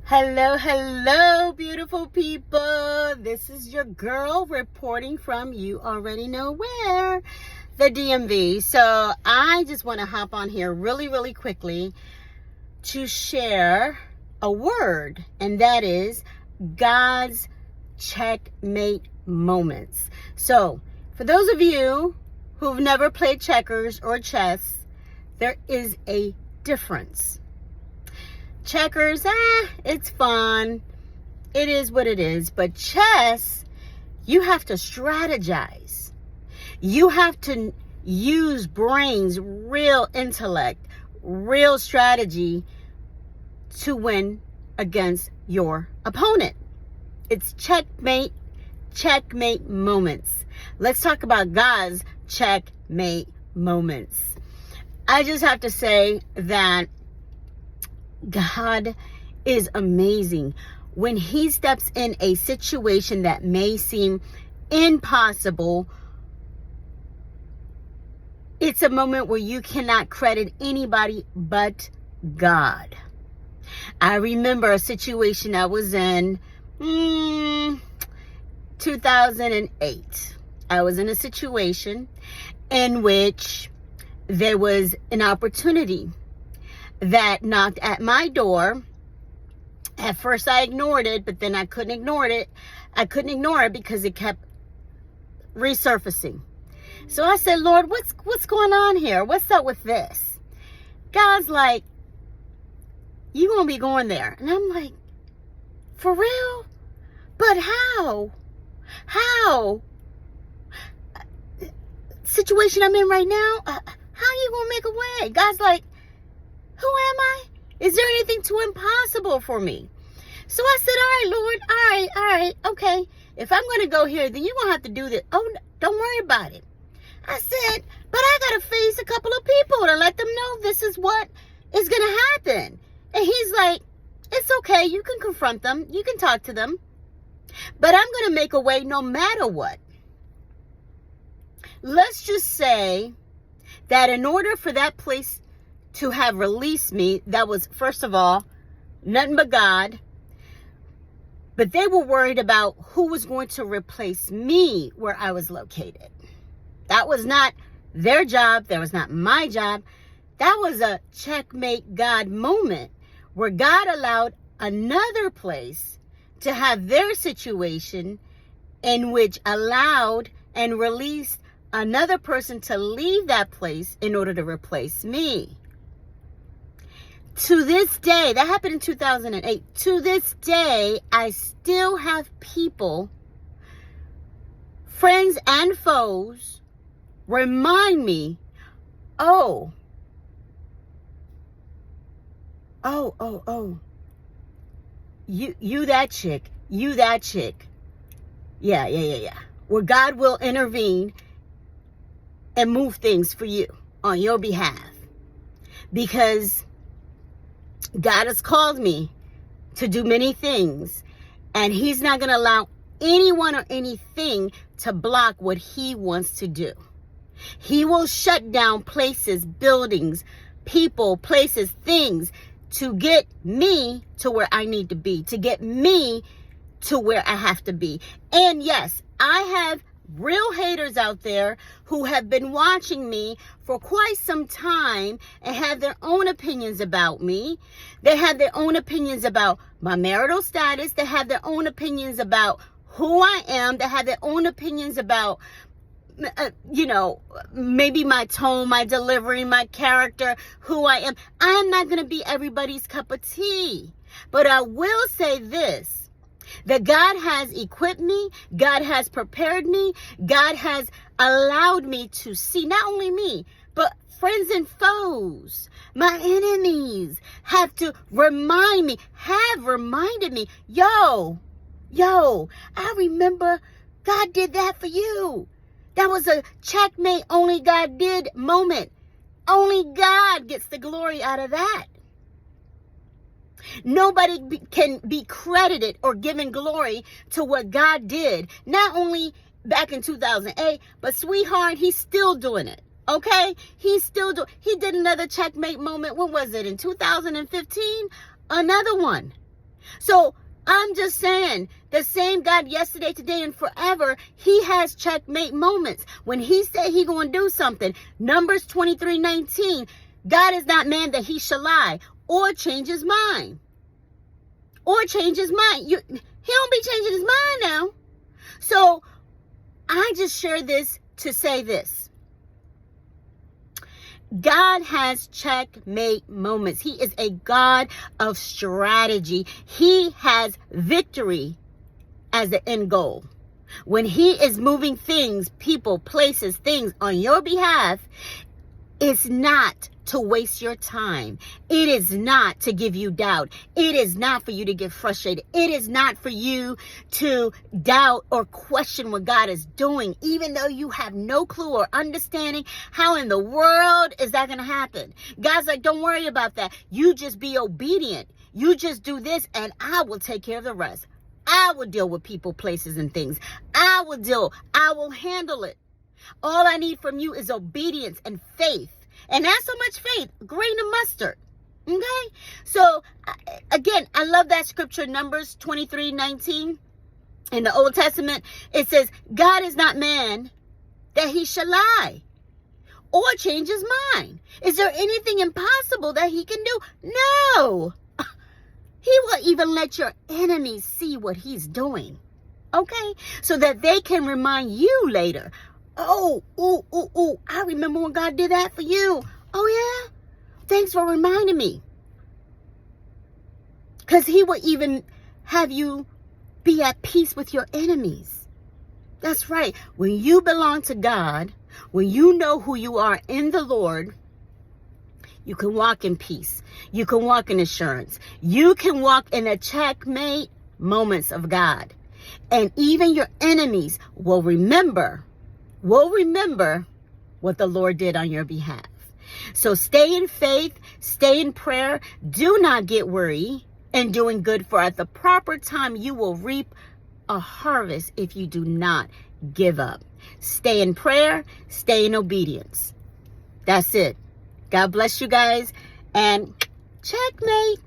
Hello, hello, beautiful people. This is your girl reporting from you already know where, the DMV. So I just want to hop on here really quickly to share a word, and that is God's checkmate moments. So for those of you who've never played checkers or chess, there is a difference. Checkers, it's fun. It is what it is. But chess, you have to strategize. You have to use brains, real intellect, real strategy to win against your opponent. It's checkmate moments. Let's talk about God's checkmate moments. I just have to say that God is amazing. When he steps in a situation that may seem impossible, it's a moment where you cannot credit anybody but God. I remember a situation I was in 2008. I was in a situation in which there was an opportunity that knocked at my door. At first I ignored it, but then I couldn't ignore it. I couldn't ignore it because it kept resurfacing. So I said, Lord, what's going on here? What's up with this? God's like, you gonna be going there. And I'm like, for real? But how? How? Situation I'm in right now, how you gonna make a way? God's like, who am I? Is there anything too impossible for me? So I said, all right, Lord, all right, okay. If I'm going to go here, then you're going to have to do this. Oh, don't worry about it. I said, but I got to face a couple of people to let them know this is what is going to happen. And he's like, it's okay. You can confront them. You can talk to them. But I'm going to make a way no matter what. Let's just say that in order for that place to have released me, that was, first of all, nothing but God. But they were worried about who was going to replace me where I was located. That was not their job. That was not my job. That was a checkmate God moment where God allowed another place to have their situation, in which allowed and released another person to leave that place in order to replace me. To this day, that happened in 2008. To this day, I still have people, friends and foes, remind me, oh, you that chick, yeah. Where God will intervene and move things for you on your behalf. Because God has called me to do many things, and he's not going to allow anyone or anything to block what he wants to do. He will shut down places, buildings, people, places, things to get me to where I need to be, to get me to where I have to be. And yes, I have real haters out there who have been watching me for quite some time and have their own opinions about me. They have their own opinions about my marital status. They have their own opinions about who I am. They have their own opinions about, maybe my tone, my delivery, my character, who I am. I'm not going to be everybody's cup of tea. But I will say this, that God has equipped me, God has prepared me, God has allowed me to see not only me, but friends and foes, my enemies have reminded me, yo, I remember God did that for you. That was a checkmate, only God did moment. Only God gets the glory out of that. Nobody can be credited or given glory to what God did. Not only back in 2008, but sweetheart, he's still doing it. Okay? He did another checkmate moment. When was it? In 2015? Another one. So I'm just saying, the same God yesterday, today, and forever, he has checkmate moments. When he said he going to do something, Numbers 23:19, God is not man that he shall lie or change his mind. Or change his mind. He don't be changing his mind now. So I just share this to say this. God has checkmate moments. He is a God of strategy. He has victory as the end goal. When he is moving things, people, places, things on your behalf, it's not to waste your time. It is not to give you doubt. It is not for you to get frustrated. It is not for you to doubt or question what God is doing, even though you have no clue or understanding. How in the world is that going to happen? God's like, don't worry about that. You just be obedient. You just do this and I will take care of the rest. I will deal with people, places, and things. I will handle it. All I need from you is obedience and faith. And not so much faith, grain of mustard. Okay? So, again, I love that scripture, Numbers 23:19. In the Old Testament, it says, God is not man that he shall lie or change his mind. Is there anything impossible that he can do? No. He will even let your enemies see what he's doing. Okay? So that they can remind you later. Oh, I remember when God did that for you. Oh, yeah? Thanks for reminding me. Because he will even have you be at peace with your enemies. That's right. When you belong to God, when you know who you are in the Lord, you can walk in peace. You can walk in assurance. You can walk in the checkmate moments of God. And even your enemies will remember what the Lord did on your behalf. So stay in faith, stay in prayer. Do not get worried in doing good, for at the proper time you will reap a harvest if you do not give up. Stay in prayer, stay in obedience. That's it. God bless you guys, and checkmate.